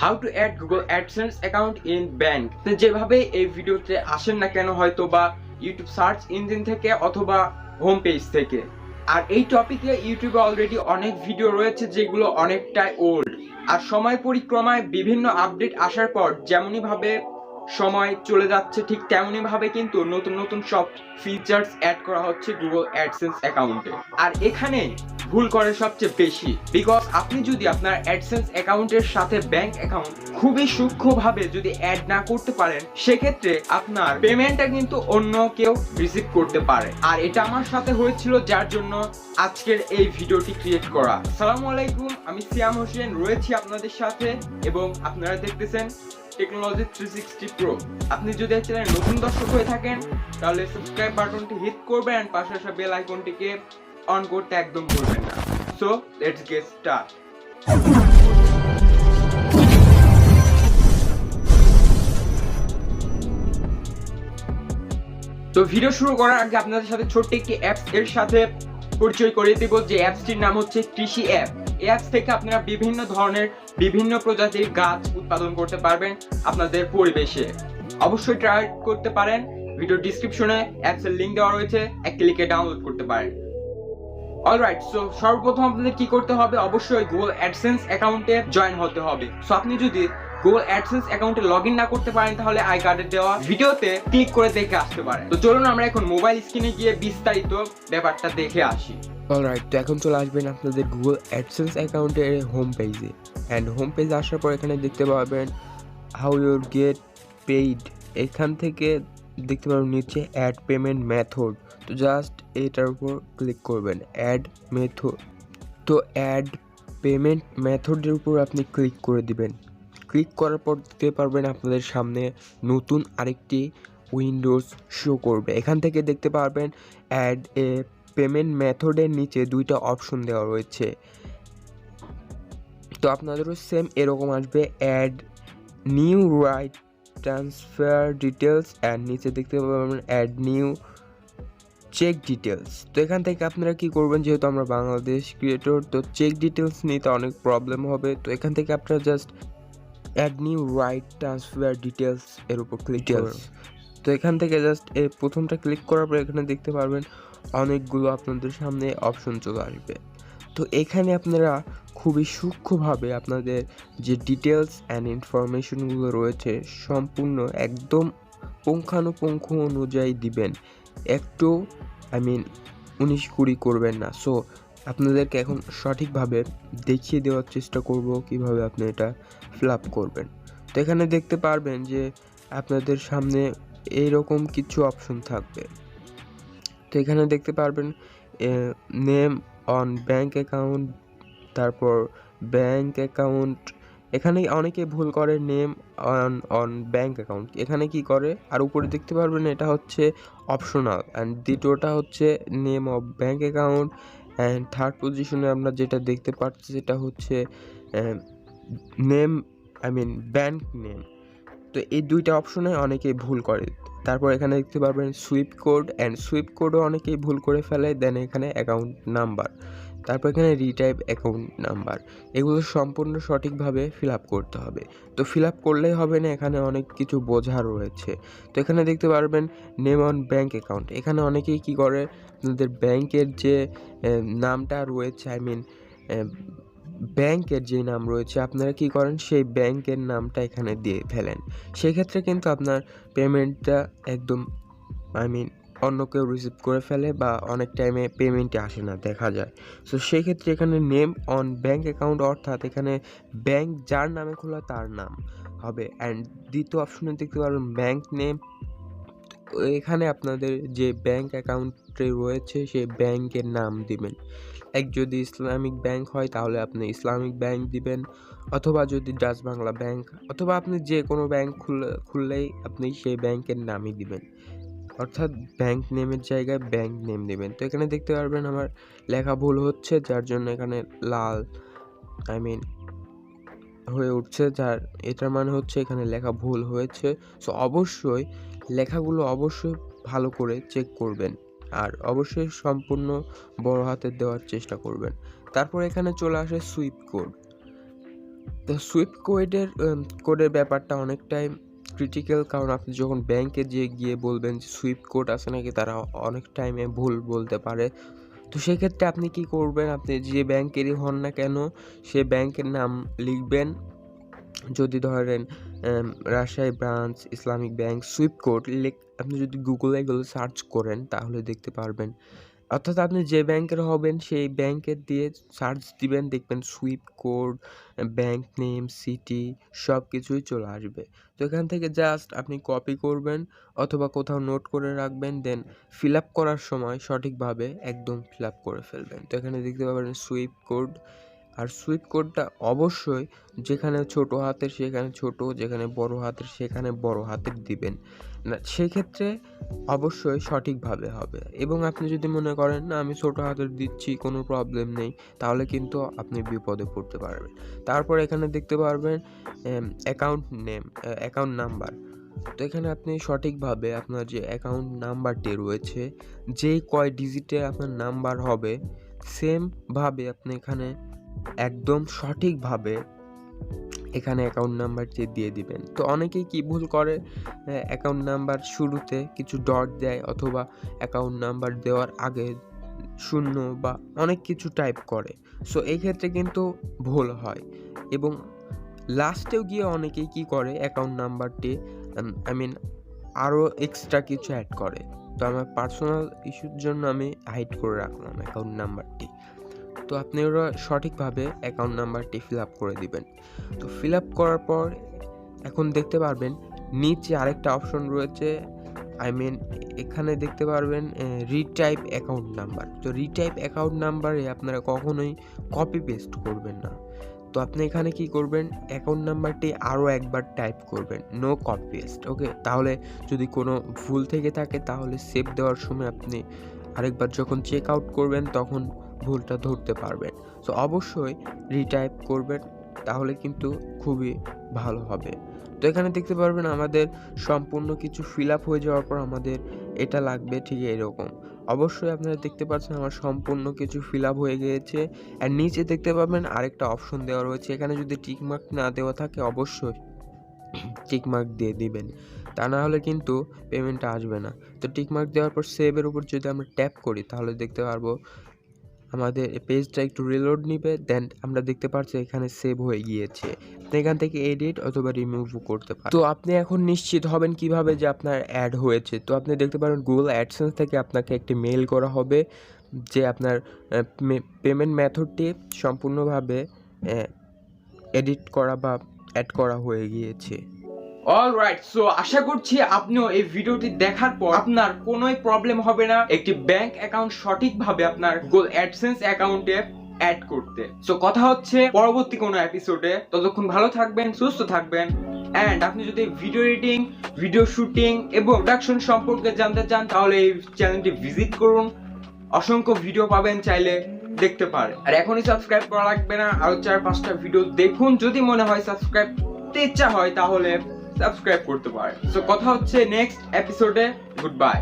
How to add Google AdSense account in bank. যেভাবে এই ভিডিওতে আসেন না কেন, হয়তো বা ইউটিউব সার্চ ইঞ্জিন থেকে অথবা হোম পেজ থেকে। আর এই টপিকে ইউটিউবে অলরেডি অনেক ভিডিও রয়েছে যেগুলো অনেকটাই ওল্ড, আর সময় পরিক্রমায় বিভিন্ন আপডেট আসার পর যেমনই ভাবে সময় চলে যাচ্ছে ঠিক তেমনি ভাবে কিন্তু নতুন নতুন সব ফিচার্স অ্যাড করা হচ্ছে গুগল অ্যাডসেন্স অ্যাকাউন্টে। আর এখানে ভুল করে সবচেয়ে বেশি, বিকজ আপনি যদি আপনার অ্যাডসেন্স অ্যাকাউন্টের সাথে ব্যাংক অ্যাকাউন্ট খুবই সূক্ষ্মভাবে যদি অ্যাড না করতে পারেন, সেক্ষেত্রে আপনার পেমেন্টটা কিন্তু অন্য কেউ রিসিভ করতে পারে। আর এটা আমার সাথে হয়েছিল, যার জন্য আজকের এই ভিডিওটি ক্রিয়েট করা। আসসালামু আলাইকুম, আমি সিয়াম হোসেন রয়েছি আপনাদের সাথে এবং আপনারা দেখতেছেন টেকনোলজি 360 প্রো। আপনি যদি এই চ্যানেলে নতুন দর্শক হয়ে থাকেন তাহলে সাবস্ক্রাইব বাটনটি হিট করবেন এন্ড পাশে আসা বেল আইকনটিকে অন করতে একদম ভুলবেন না। So let's get start. তো ভিডিও শুরু করার আগে আপনাদের সাথে ছোট্ট একটি অ্যাপস এর সাথে পরিচয় করিয়ে দেব, যে অ্যাপসটির নাম হচ্ছে কৃষি অ্যাপ। এই অ্যাপস থেকে আপনারা বিভিন্ন ধরনের বিভিন্ন প্রজাতির গাছ উৎপাদন করতে পারবেন আপনাদের পরিবেশে। অবশ্যই ট্রাই করতে পারেন। ভিডিও ডেসক্রিপশনে অ্যাপসের লিংক দেওয়া রয়েছে, এক ক্লিকে ডাউনলোড করতে পারেন। অলরাইট, সো সর্বপ্রথম আপনাদের কি করতে হবে, অবশ্যই গুগল অ্যাডসেন্স অ্যাকাউন্টে জয়েন হতে হবে। সো আপনি যদি গুগল অ্যাডসেন্স অ্যাকাউন্টে লগইন না করতে পারেন তাহলে আই কার্ডের দেওয়া ভিডিওতে ক্লিক করে দেখে আসতে পারেন। তো চলুন আমরা এখন মোবাইল স্ক্রিনে গিয়ে বিস্তারিত ব্যাপারটা দেখে আসি। অলরাইট, তো এখন চলে আসবেন আপনাদের গুগল অ্যাডসেন্স অ্যাকাউন্টের হোম পেজে। অ্যান্ড হোম পেজে আসার পর এখানে দেখতে পাবেন হাউ ইউর গেট পেইড। এখান থেকে দেখতে পাবেন নিচে অ্যাড পেমেন্ট মেথড। তো জাস্ট এটার উপর ক্লিক করবেন, অ্যাড মেথড। তো অ্যাড পেমেন্ট মেথডের উপর আপনি ক্লিক করে দিবেন। ক্লিক করার পর দেখতে পারবেন আপনাদের সামনে নতুন আরেকটি উইন্ডোজ শো করবে। এখান থেকে দেখতে পারবেন অ্যাড এ পেমেন্ট মেথডের নিচে দুইটা অপশন দেওয়া রয়েছে। তো আপনাদেরও সেম এরকম আসবে, add new right transfer details, and নিচে দেখতে পাবেন অ্যাড নিউ চেক ডিটেলস। তো এখান থেকে আপনারা কি করবেন, যেহেতু আমরা বাংলাদেশ ক্রিয়েটর, তো চেক ডিটেলস নিতে অনেক প্রবলেম হবে। তো এখান থেকে আপনারা just add new right transfer details এর উপর ক্লিক করবেন। তো এখান থেকে জাস্ট এই প্রথমটা ক্লিক করার পর এখানে দেখতে পারবেন অনেকগুলো আপনাদের সামনে অপশন চলে আসবে। তো এখানে আপনারা খুবই সূক্ষ্মভাবে আপনাদের যে ডিটেলস অ্যান্ড ইনফরমেশনগুলো রয়েছে সম্পূর্ণ একদম পুঙ্খানুপুঙ্খ অনুযায়ী দিবেন। একটু 19-20 করবেন না। সো আপনাদেরকে এখন সঠিকভাবে দেখিয়ে দেওয়ার চেষ্টা করব কিভাবে আপনি এটা ফিল আপ করবেন। তো এখানে দেখতে পারবেন যে আপনাদের সামনে এইরকম কিছু অপশন থাকবে। তো এখানে দেখতে পারবেন নেম অন ব্যাংক অ্যাকাউন্ট, তারপর ব্যাংক অ্যাকাউন্ট। এখানে অনেকে ভুল করে নেম অন ব্যাংক অ্যাকাউন্ট, এখানে কি করে, আর উপরে দেখতে পারবেন এটা হচ্ছে অপশনাল, অ্যান্ড দ্বিতীয়টা হচ্ছে name of bank account, and third পজিশনে আমরা যেটা দেখতে পাচ্ছি সেটা হচ্ছে নেম ব্যাংক নেম। তো এই দুইটা অপশনে অনেকেই ভুল করে। তারপর এখানে দেখতে পারবেন সুইপ কোড, অ্যান্ড সুইপ কোডও অনেকেই ভুল করে ফেলে। দেন এখানে অ্যাকাউন্ট নাম্বার, তারপর এখানে রিটাইপ অ্যাকাউন্ট নাম্বার। এগুলো সম্পূর্ণ সঠিকভাবে ফিল আপ করতে হবে। তো ফিল আপ করলেই হবে না, এখানে অনেক কিছু বোঝা রয়েছে। তো এখানে দেখতে পারবেন নেম অন ব্যাংক অ্যাকাউন্ট। এখানে অনেকেই কি করে, আপনাদের ব্যাংকের যে নামটা রয়েছে, ব্যাংকের যে নাম রয়েছে আপনারা কি করেন, সেই ব্যাংকের নামটা এখানে দিয়ে ফেলেন। সেক্ষেত্রে কিন্তু আপনার পেমেন্টটা একদম অন্য কেউ রিসিভ করে ফেলে, বা অনেক টাইমে পেমেন্টে আসে না দেখা যায়। সো সেক্ষেত্রে এখানে নেম অন ব্যাংক অ্যাকাউন্ট, অর্থাৎ এখানে ব্যাংক যার নামে খোলা তার নাম হবে। অ্যান্ড দ্বিতীয় অপশনে দেখতে পারবেন ব্যাংক নেম। এখানে আপনাদের যে ব্যাংক অ্যাকাউন্টে রয়েছে সেই ব্যাংকের নাম দিবেন। যদি ইসলামিক ব্যাংক হয় তাহলে আপনি ইসলামিক ব্যাংক দিবেন, অথবা যদি ডাচ বাংলা ব্যাংক, অথবা আপনি যে কোনো ব্যাংক খুললেই আপনি সেই ব্যাংকের নামই দিবেন, অর্থাৎ ব্যাংক নেমের জায়গায় ব্যাংক নেম দিবেন। তো এখানে দেখতে পারবেন আমার লেখা ভুল হচ্ছে, যার জন্য এখানে লাল হয়ে উঠছে, যার এটার মানে হচ্ছে এখানে লেখা ভুল হয়েছে। সো অবশ্যই লেখাগুলো অবশ্যই ভালো করে চেক করবেন, আর অবশ্যই সম্পূর্ণ বড় হাতের দেওয়ার চেষ্টা করবেন। তারপর এখানে চলে আসে সুইপ কোড। তো সুইফট কোডের ব্যাপারটা অনেকটাই ক্রিটিক্যাল, কারণ আপনি যখন ব্যাংকে গিয়ে বলবেন যে সুইফট কোড আছে নাকি, তারা অনেক টাইমে ভুল বলতে পারে। তো সেক্ষেত্রে আপনি কি করবেন, আপনি যে ব্যাংকেরই হন না কেন সে ব্যাংকের নাম লিখবেন। যদি ধরেন Rajshahi branch Islamic bank Swift code আপনি যদি গুগলে এগুলো সার্চ করেন তাহলে দেখতে পারবেন। অর্থাৎ আপনি যে ব্যাংকের হবেন সেই ব্যাংকের দিয়ে সার্চ দিবেন, দেখবেন Swift code, bank name, city সব কিছুই চলে আসবে। তো এখান থেকে জাস্ট আপনি কপি করবেন অথবা কোথাও নোট করে রাখবেন, দেন ফিল আপ করার সময় সঠিকভাবে একদম ফিল আপ করে ফেলবেন। তো এখানে দেখতে পাবেন সুইফট কোড, আর সুইফট কোডটা অবশ্যই যেখানে ছোট হাতের সেখানে ছোট, যেখানে বড় হাতের সেখানে বড় হাতের দিবেন না, সেক্ষেত্রে অবশ্যই সঠিকভাবে হবে। এবং আপনি যদি মনে করেন না আমি ছোট হাতের দিচ্ছি কোনো প্রবলেম নেই, তাহলে কিন্তু আপনি বিপদে পড়তে পারবেন। তারপর এখানে দেখতে পারবেন অ্যাকাউন্ট নাম্বার। তো এখানে আপনি সঠিকভাবে আপনার যে অ্যাকাউন্ট নাম্বারটি রয়েছে, যেই কয় ডিজিটে আপনার নাম্বার হবে সেমভাবে আপনি এখানে একদম সঠিকভাবে এখানে অ্যাকাউন্ট নাম্বারটি দিয়ে দিবেন। তো অনেকেই কি ভুল করে, অ্যাকাউন্ট নাম্বার শুরুতে কিছু ডট দেয় অথবা অ্যাকাউন্ট নাম্বার দেওয়ার আগে শূন্য বা অনেক কিছু টাইপ করে। সো এই ক্ষেত্রে কিন্তু ভুল হয়। এবং লাস্টেও গিয়ে অনেকেই কি করে অ্যাকাউন্ট নাম্বারটি আরও এক্সট্রা কিছু অ্যাড করে। তো আমার পার্সোনাল ইস্যুর জন্য আমি হাইড করে রাখলাম অ্যাকাউন্ট নাম্বারটি। তো আপনি ওরা সঠিকভাবে অ্যাকাউন্ট নাম্বারটি ফিল আপ করে দিবেন। তো ফিল আপ করার পর এখন দেখতে পারবেন নিচে আরেকটা অপশন রয়েছে, এখানে দেখতে পারবেন রিটাইপ অ্যাকাউন্ট নাম্বার। তো রিটাইপ অ্যাকাউন্ট নাম্বারে আপনারা কখনোই কপি পেস্ট করবেন না। তো আপনি এখানে কি করবেন, অ্যাকাউন্ট নাম্বারটি আরও একবার টাইপ করবেন, নো কপি পেস্ট। ওকে, তাহলে যদি কোনো ভুল থেকে থাকে তাহলে সেভ দেওয়ার সময় আপনি আরেকবার যখন চেক আউট করবেন তখন ভুলটা ধরতে পারবেন। সো অবশ্যই রিটাইপ করবেন, তাহলে কিন্তু খুবই ভালো হবে। তো এখানে দেখতে পারবেন আমাদের সম্পূর্ণ কিছু ফিল আপ হয়ে যাওয়ার পর আমাদের এটা লাগবে ঠিক এরকম। অবশ্যই আপনারা দেখতে পাচ্ছেন আমার সম্পূর্ণ কিছু ফিল আপ হয়ে গিয়েছে। আর নিচে দেখতে পাবেন আরেকটা অপশন দেওয়া রয়েছে, এখানে যদি টিকমার্ক না দেওয়া থাকে অবশ্যই টিকমার্ক দিয়ে দিবেন, তা না হলে কিন্তু পেমেন্টটা আসবে না। তো টিকমার্ক দেওয়ার পর সেভের উপর যদি আমরা ট্যাপ করি তাহলে দেখতে পারবো আমাদের পেজটা একটু রিলোড নিবে, দেন আমরা দেখতে পাচ্ছি এখানে সেভ হয়ে গিয়েছে। আপনি এখান থেকে এডিট অথবা রিমুভ করতে পারেন। তো আপনি এখন নিশ্চিত হবেন কিভাবে যে আপনার অ্যাড হয়েছে। তো আপনি দেখতে পারেন গুগল অ্যাডসেন্স থেকে আপনাকে একটি মেইল করা হবে যে আপনার পেমেন্ট মেথডটি সম্পূর্ণভাবে এডিট করা বা অ্যাড করা হয়ে গিয়েছে। অলরাইট, সো আশা করছি আপনিও এই ভিডিওটি দেখার পর আপনার কোনোই প্রবলেম হবে না একটি ব্যাংক অ্যাকাউন্ট সঠিকভাবে আপনার গুগল অ্যাডসেন্স অ্যাকাউন্টে অ্যাড করতে। সো কথা হচ্ছে পরবর্তী কোনো এপিসোডে। ততক্ষণ ভালো থাকবেন, সুস্থ থাকবেন। এন্ড আপনি যদি ভিডিও এডিটিং, ভিডিও শুটিং এবং প্রোডাকশন সম্পর্কে জানতে চান তাহলে এই চ্যানেলটি ভিজিট করুন। অসংখ্য ভিডিও পাবেন, চাইলে দেখতে পারেন। আর এখনই সাবস্ক্রাইব করা লাগবে না, আরো 4-5টা ভিডিও দেখুন। যদি মনে হয় সাবস্ক্রাইব করতে ইচ্ছা হয় তাহলে সাবস্ক্রাইব করতে পারেন। সো কথা হচ্ছে নেক্সট এপিসোডে। Good bye.